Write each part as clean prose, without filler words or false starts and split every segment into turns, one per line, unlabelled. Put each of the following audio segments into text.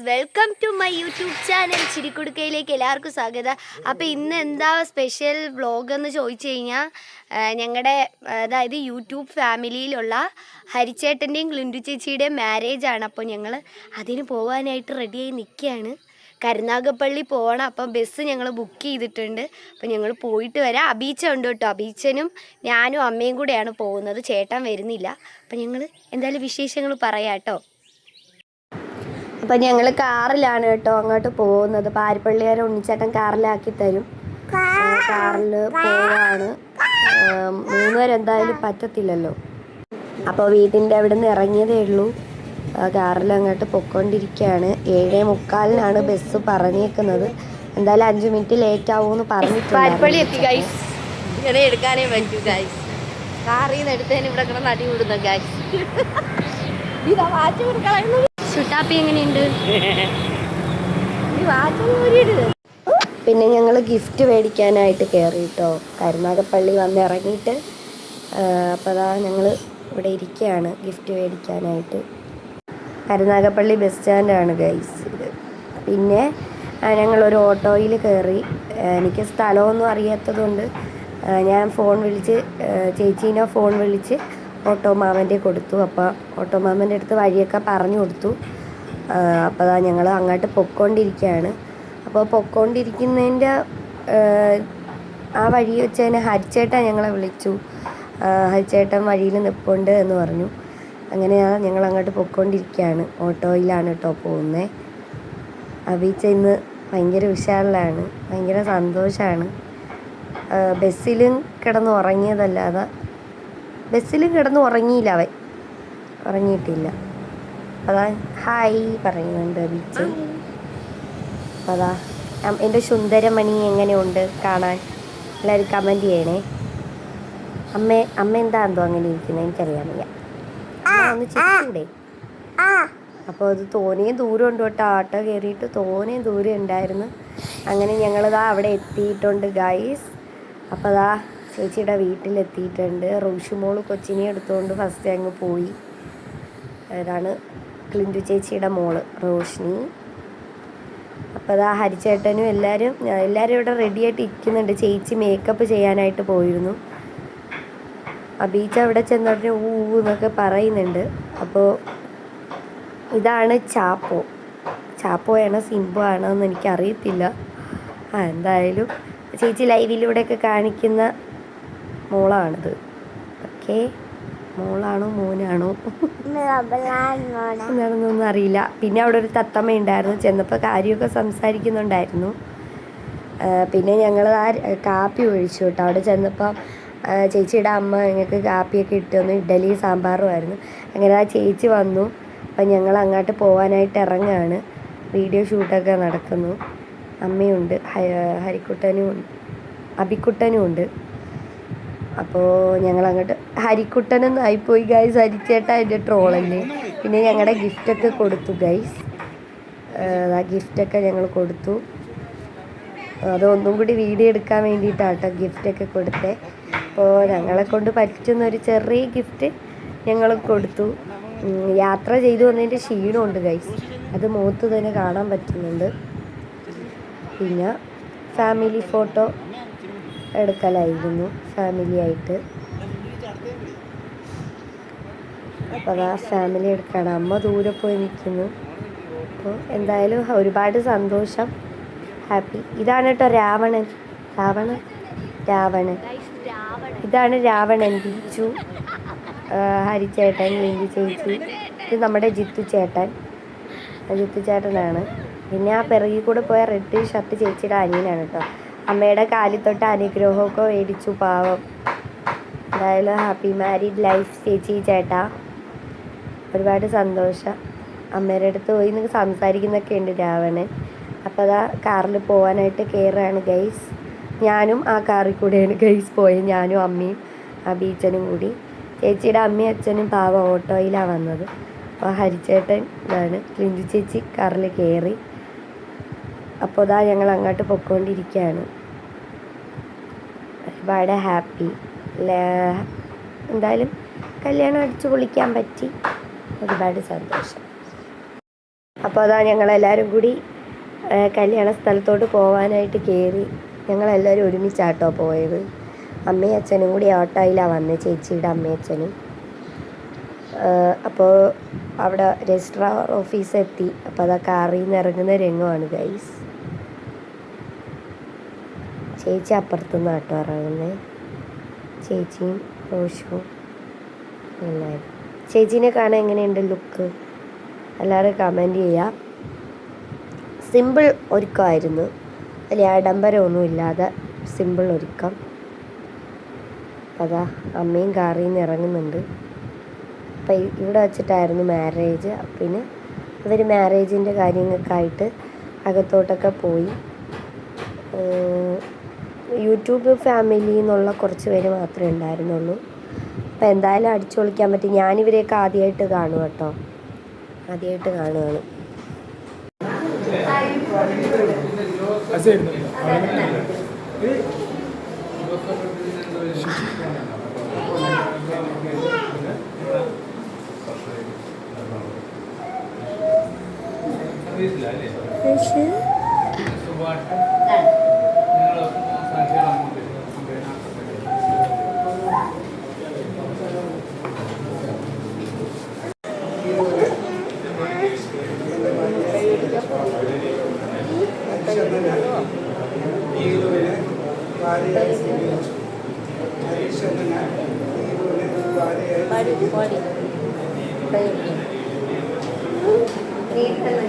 Welcome to my YouTube channel ചിരിക്കുടുക്കയിലേക്ക് എല്ലാവർക്കും സ്വാഗതം. അപ്പോൾ ഇന്ന് എന്താ സ്പെഷ്യൽ വ്ളോഗ് എന്ന് ചോദിച്ചു കഴിഞ്ഞാൽ ഞങ്ങളുടെ അതായത് യൂട്യൂബ് ഫാമിലിയിലുള്ള ഹരിച്ചേട്ടൻ്റെയും ക്ലിൻഡു ചേച്ചിയുടെയും മാരേജാണ്. അപ്പോൾ ഞങ്ങൾ അതിന് പോകാനായിട്ട് റെഡിയായി നിൽക്കുകയാണ്. കരുനാഗപ്പള്ളി പോകണം. അപ്പം ബസ് ഞങ്ങൾ ബുക്ക് ചെയ്തിട്ടുണ്ട്. അപ്പോൾ ഞങ്ങൾ പോയിട്ട് വരാം. അബീച്ച ഉണ്ട് കേട്ടോ. അബീച്ചനും ഞാനും അമ്മയും കൂടെയാണ് പോകുന്നത്. ചേട്ടൻ വരുന്നില്ല. അപ്പം ഞങ്ങൾ എന്തായാലും വിശേഷങ്ങൾ പറയാം കേട്ടോ. അപ്പം ഞങ്ങൾ കാറിലാണ് കേട്ടോ അങ്ങോട്ട് പോകുന്നത്. പാരിപ്പള്ളിയാരെ ഉണ്ണിച്ചേട്ടൻ കാറിലാക്കി തരും. കാറിൽ പോവാണ്. 3 പേര് എന്തായാലും പറ്റത്തില്ലല്ലോ. അപ്പോൾ വീട്ടിൻ്റെ അവിടെ നിന്ന് ഇറങ്ങിയതേ ഉള്ളൂ. കാറിൽ അങ്ങോട്ട് പൊയ്ക്കൊണ്ടിരിക്കുകയാണ്. 7:45 ബസ് പറഞ്ഞേക്കുന്നത്. എന്തായാലും 5 മിനിറ്റ് ലേറ്റ് ആവുമെന്ന് പറഞ്ഞിട്ടുണ്ട്. പാരിപ്പള്ളി എത്തി ഗൈസ്. ഇങ്ങനെ എടുക്കാനേ പറ്റൂ ഗൈസ്. കാറിൽ നിന്ന് എടുത്തതിന് ഇവിടെ കിടന്ന് അടി കൂടുന്നു ഗൈസ്. ഇതാ വാച്ച് കൊടുക്കളയുന്നത്. ചുട്ടാപ്പി എങ്ങനെയുണ്ട്? പിന്നെ ഞങ്ങൾ ഗിഫ്റ്റ് മേടിക്കാനായിട്ട് കയറി കേട്ടോ. കരുനാഗപ്പള്ളി വന്ന് ഇറങ്ങിയിട്ട് അപ്പോൾ അതാ ഞങ്ങൾ ഇവിടെ ഇരിക്കുകയാണ് ഗിഫ്റ്റ് മേടിക്കാനായിട്ട്. കരുനാഗപ്പള്ളി ബസ് സ്റ്റാൻഡാണ് ഗൈസ് ഇത്. പിന്നെ ഞങ്ങളൊരു ഓട്ടോയിൽ കയറി. എനിക്ക് സ്ഥലമൊന്നും അറിയാത്തതുകൊണ്ട് ഞാൻ ഫോൺ വിളിച്ച് ചേച്ചീനെ ഫോൺ വിളിച്ച് ഓട്ടോ മാമൻ്റെ കൊടുത്തു. അപ്പോൾ ഓട്ടോ മാമൻ്റെ അടുത്ത് വഴിയൊക്കെ പറഞ്ഞു കൊടുത്തു. അപ്പോൾ അതാ ഞങ്ങൾ അങ്ങോട്ട് പൊയ്ക്കൊണ്ടിരിക്കുകയാണ്. അപ്പോൾ പൊയ്ക്കൊണ്ടിരിക്കുന്നതിൻ്റെ ആ വഴി വെച്ച് തന്നെ ഹരിച്ചേട്ടൻ ഞങ്ങളെ വിളിച്ചു. ഹരിച്ചേട്ടൻ വഴിയിൽ നിൽപ്പുണ്ട് എന്ന് പറഞ്ഞു. അങ്ങനെയാണ് ഞങ്ങൾ അങ്ങോട്ട് പൊയ്ക്കൊണ്ടിരിക്കുകയാണ്. ഓട്ടോയിലാണ് കേട്ടോ പോകുന്നത്. അബീച്ച ഇന്ന് ഭയങ്കര ഉഷാറിലാണ്, ഭയങ്കര സന്തോഷമാണ്. ബസ്സിലും കിടന്ന് ഉറങ്ങിയതല്ലാതെ ബസ്സിലും കിടന്ന് ഉറങ്ങിയില്ല. അവൻ ഉറങ്ങിയിട്ടില്ല. അതാ ഹായ് പറയുന്നുണ്ട് ബീച്ച്. അതാ എൻ്റെ സുന്ദരമണി എങ്ങനെയുണ്ട് കാണാൻ? എല്ലാവരും കമൻറ്റ് ചെയ്യണേ. അമ്മ എന്താണെന്തോ അങ്ങനെ ഇരിക്കുന്നത് എനിക്കറിയാൻ വയ്യ. ഒന്ന് ചിരിക്കൂടെ? അപ്പോൾ അത് തോനെയും ദൂരം ഉണ്ട് കേട്ടോ. ആട്ടോ കയറിയിട്ട് തോനെയും ദൂരം ഉണ്ടായിരുന്നു. അങ്ങനെ ഞങ്ങളിതാ അവിടെ എത്തിയിട്ടുണ്ട് ഗൈസ്. അപ്പോൾ അതാ ചേച്ചിയുടെ വീട്ടിലെത്തിയിട്ടുണ്ട്. റോഷുമോൾ കൊച്ചിനെ എടുത്തുകൊണ്ട് ഫസ്റ്റ് അങ്ങ് പോയി. അതാണ് ക്ലിൻഡു ചേച്ചിയുടെ മോള് റോഷ്നി. അപ്പോൾ അതാ ഹരിച്ചേട്ടനും എല്ലാവരും ഇവിടെ റെഡിയായിട്ട് ഇരിക്കുന്നുണ്ട്. ചേച്ചി മേക്കപ്പ് ചെയ്യാനായിട്ട് പോയിരുന്നു. അബീച്ച അവിടെ ചെന്നിട്ട് എന്നൊക്കെ പറയുന്നുണ്ട്. അപ്പോൾ ഇതാണ് ചാപ്പോയാണോ സിംബോ ആണോ എന്ന് എനിക്കറിയത്തില്ല. എന്തായാലും ചേച്ചി ലൈവിലൂടെയൊക്കെ കാണിക്കുന്ന മോളാണിത്. ഓക്കെ, മോളാണോ മോനാണോ എന്താണെന്നൊന്നും അറിയില്ല. പിന്നെ അവിടെ ഒരു തത്തമ്മ ഉണ്ടായിരുന്നു. ചെന്നപ്പോൾ കാര്യമൊക്കെ സംസാരിക്കുന്നുണ്ടായിരുന്നു. പിന്നെ ഞങ്ങൾ കാപ്പി ഒഴിച്ചു കേട്ടോ. അവിടെ ചെന്നപ്പോൾ ചേച്ചിയുടെ അമ്മ ഞങ്ങൾക്ക് കാപ്പിയൊക്കെ ഇട്ട് തന്നു. ഇഡ്ഡലി സാമ്പാറുമായിരുന്നു. അങ്ങനെ ആ ചേച്ചി വന്നു. അപ്പം ഞങ്ങൾ അങ്ങോട്ട് പോകാനായിട്ട് ഇറങ്ങുകയാണ്. വീഡിയോ ഷൂട്ടൊക്കെ നടക്കുന്നു. അമ്മയുണ്ട്, ഹരിക്കുട്ടനും അബിക്കുട്ടനും ഉണ്ട്. അപ്പോൾ ഞങ്ങളങ്ങോട്ട് ഹരിക്കുട്ടനൊന്നും ആയിപ്പോയി ഗൈസ്. ഹരിച്ചേട്ടാ എൻ്റെ ട്രോളല്ലേ. പിന്നെ ഞങ്ങളുടെ ഗിഫ്റ്റൊക്കെ കൊടുത്തു ഗൈസ്. ആ ഗിഫ്റ്റൊക്കെ ഞങ്ങൾ കൊടുത്തു. അതൊന്നും കൂടി വീഡിയോ എടുക്കാൻ വേണ്ടിയിട്ടാട്ടോ ഗിഫ്റ്റൊക്കെ കൊടുത്തേ. അപ്പോൾ ഞങ്ങളെ കൊണ്ട് പറ്റുന്നൊരു ചെറിയ ഗിഫ്റ്റ് ഞങ്ങൾ കൊടുത്തു. യാത്ര ചെയ്തു വന്നതിൻ്റെ ക്ഷീണമുണ്ട് ഗൈസ്. അത് മുഖത്ത് തന്നെ കാണാൻ പറ്റുന്നുണ്ട്. പിന്നെ ഫാമിലി ഫോട്ടോ എടുക്കലായിരുന്നു ഫാമിലിയായിട്ട്. അപ്പോൾ അതാ ഫാമിലി എടുക്കണം. അമ്മ ദൂരെ പോയി നിൽക്കുന്നു. അപ്പോൾ എന്തായാലും ഒരുപാട് സന്തോഷം, ഹാപ്പി. ഇതാണ് കേട്ടോ രാവണൻ. ഇതാണ് രാവണൻ. ബിച്ചു, ഹരിച്ചേട്ടൻ, ലിൻഡു ചേച്ചി. ഇത് നമ്മുടെ ജിത്തു ചേട്ടനാണ്. പിന്നെ ആ പിറകിൽ കൂടെ പോയ റെഡ് ഷർട്ട് ചേച്ചിയുടെ അനിയനാണ് കേട്ടോ. അമ്മയുടെ കാലിൽ തൊട്ട് അനുഗ്രഹമൊക്കെ മേടിച്ചു പാവം. എന്തായാലും ഹാപ്പി മാരീഡ് ലൈഫ് ചേച്ചി ചേട്ടാ. ഒരുപാട് സന്തോഷം. അമ്മയുടെ അടുത്ത് പോയി നിങ്ങൾക്ക് സംസാരിക്കുന്നൊക്കെ ഉണ്ട് രാവണൻ. അപ്പോൾ അതാ കാറിൽ പോകാനായിട്ട് കയറുകയാണ് ഗൈസ്. ഞാനും ആ കാറിൽ കൂടെയാണ് ഗൈസ് പോയത്. ഞാനും അമ്മയും അബീച്ചനും കൂടി. ചേച്ചിയുടെ അമ്മയും അച്ഛനും പാവം ഓട്ടോയിലാണ് വന്നത്. അപ്പോൾ ഹരിച്ചേട്ടൻ ഇതാണ്. ക്ലിൻഡു ചേച്ചി കാറിൽ കയറി. അപ്പോൾ ഇതാ ഞങ്ങൾ അങ്ങോട്ട് പൊയ്ക്കൊണ്ടിരിക്കുകയാണ്. ഒരുപാട് ഹാപ്പി. എന്തായാലും കല്യാണം അടിച്ചു പൊളിക്കാൻ പറ്റി. ഒരുപാട് സന്തോഷം. അപ്പോൾ അതാ ഞങ്ങളെല്ലാവരും കൂടി കല്യാണ സ്ഥലത്തോട്ട് പോകാനായിട്ട് കയറി. ഞങ്ങളെല്ലാവരും ഒരുമിച്ചാട്ടോ പോയത്. അമ്മയും അച്ഛനും കൂടി ഓട്ടോയിലാണ് വന്നത്, ചേച്ചിയുടെ അമ്മയും അച്ഛനും. അപ്പോൾ അവിടെ രജിസ്ട്രാർ ഓഫീസ് എത്തി. അപ്പോൾ അതാ കാറിൽ നിന്ന് ഇറങ്ങുന്ന രംഗമാണ് ഗൈസ്. ചേച്ചി അപ്പുറത്തുനിന്ന് ആട്ടോ ഇറങ്ങുന്നത്, ചേച്ചിയും റോഷും എല്ലാവരും. ചേച്ചീനെ കാണാൻ എങ്ങനെയുണ്ട് ലുക്ക്? എല്ലാവരും കമൻറ്റ് ചെയ്യുക. സിമ്പിൾ ഒരുക്കമായിരുന്നു, വലിയ ആഡംബരമൊന്നും ഇല്ലാതെ സിമ്പിൾ ഒരുക്കം. അതാ അമ്മയും കാറിൽ നിന്ന് ഇറങ്ങുന്നുണ്ട്. അപ്പം ഇവിടെ വെച്ചിട്ടായിരുന്നു മാരേജ്. പിന്നെ അവർ മാരേജിൻ്റെ കാര്യങ്ങൾക്കായിട്ട് അകത്തോട്ടൊക്കെ പോയി. യൂട്യൂബ് ഫാമിലി എന്നുള്ള കുറച്ച് പേര് മാത്രമേ ഉണ്ടായിരുന്നുള്ളൂ. അപ്പോൾ എന്തായാലും അടിച്ചു പൊളിക്കാൻ പറ്റി. ഞാനിവരെയൊക്കെ ആദ്യമായിട്ട് കാണും കേട്ടോ, ആദ്യമായിട്ട് കാണുകയാണ്.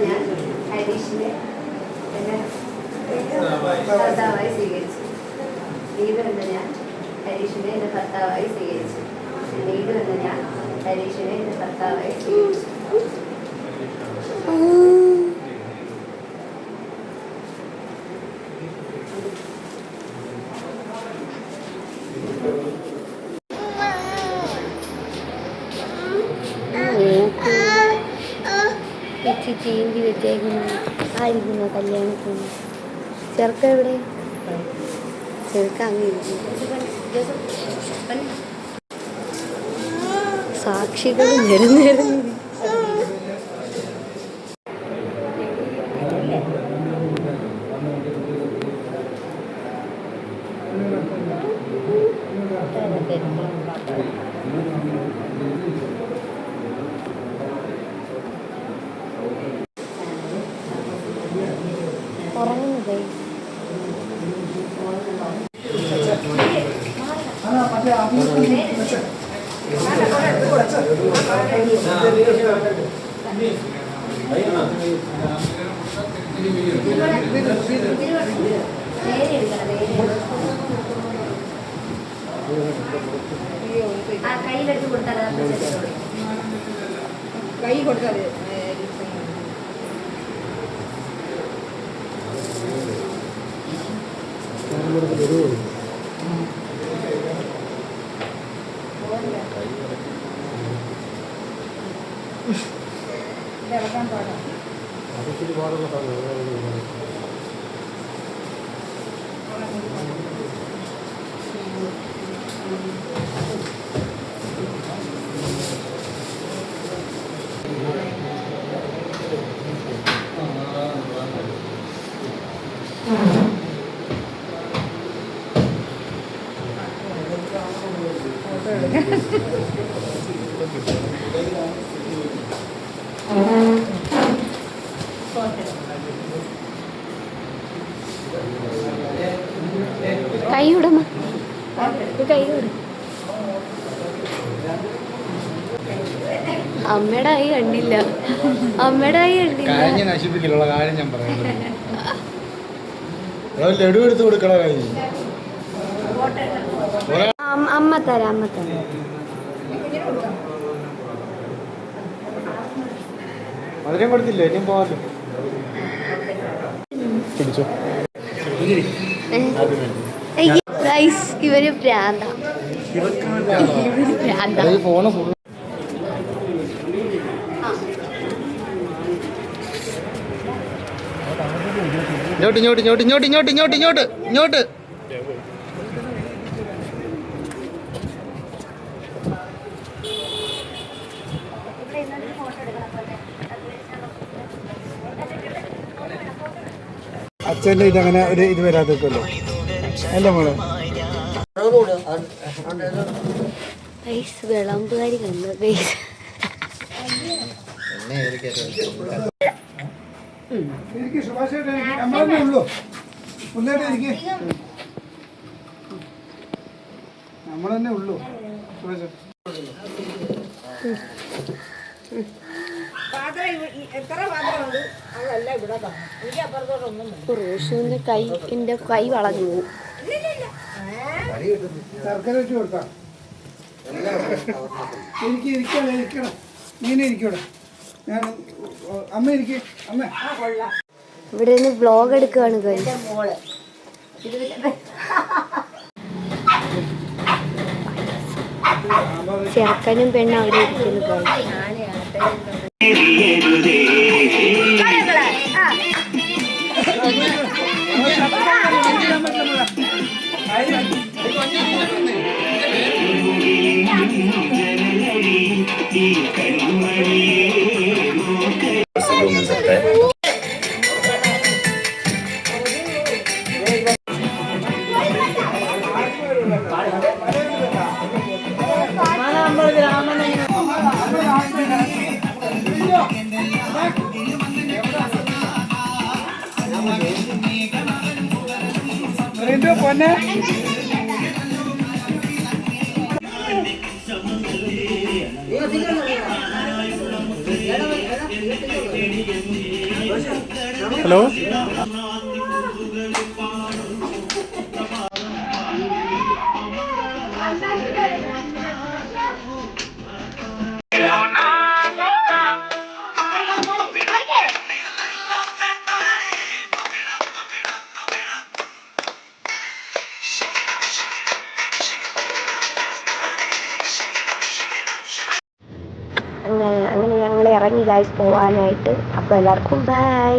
ഞാൻ ഹരീഷിനെ ഭർത്താവായി സ്വീകരിച്ചു. ലീഡ് എന്ന ഞാൻ ഹരീഷിനെ എൻ്റെ ഭർത്താവായി സ്വീകരിച്ചു. ലീഡ് എന്ന ഞാൻ ഹരീഷിനെ എൻ്റെ ഭർത്താവായി സ്വീകരിച്ചു. ചീന്തി വെച്ചേക്കുന്ന ആയിരിക്കുന്നു കല്യാണത്തിന്. ചെറുക്ക എവിടെ? ചെറുക്ക അങ്ങ് സാക്ഷികൾ നിരന്നിരുന്നു. കയ്യിലെടുത്ത് കൊടുത്താൽ കൈ കൊടുത്താൽ ഇറക്കാൻ പാടാം. കൈവിടമ്മ, കൈവിടും. അമ്മയുടെ കൈ കണ്ടില്ല, അമ്മയുടെ കൈ കണ്ടില്ല. നശിപ്പിക്കലുള്ള കാര്യം ഞാൻ പറയുന്നത്. ലഡു എടുത്ത് കൊടുക്കണ അമ്മ തരാം, അമ്മ തരാം. മധുരം കൊടുത്തില്ലേ? ഇനിയും പോവാല്ലോ. പിടിച്ചോ. ഇവര് പ്രാന്ത, ഫോണ് ഇങ്ങോട്ട് ഇങ്ങോട്ട് ഇങ്ങോട്ട് ഇങ്ങോട്ട് ഇങ്ങോട്ട് ഇങ്ങോട്ട് ഇങ്ങോട്ട് ഇങ്ങോട്ട്.
അച്ഛൻ്റെ ഇതങ്ങനെ ഒരു ഇത് വരാതൊക്കെയല്ലോ അല്ലേ മോളെ?
വിളമ്പുകാരി കണ്ടു ഗൈസ്.
നമ്മളെന്നെ ഉള്ളൂ.
റോഷുവിന്റെ കൈ വളഞ്ഞു പോകും.
ശർക്കര വെച്ച് കൊടുക്കാം. എനിക്ക് ഇരിക്കണം നീനെ ഇരിക്കൂടെ? ഞാൻ അമ്മ ഇരിക്കേ. അമ്മ
ഇവിടെ നിന്ന് വ്ലോഗ് എടുക്കുകയാണ് ഗൈസ്. ചെറുക്കനും പെണ്ണും അവിടെ ഇരിക്കുന്നു ഗൈസ്.
പൊന്നെ ഹലോ.
അങ്ങനെ ഞങ്ങൾ ഇറങ്ങി ഗൈസ് പോവാനായിട്ട്. അപ്പോൾ എല്ലാവർക്കും ബൈ.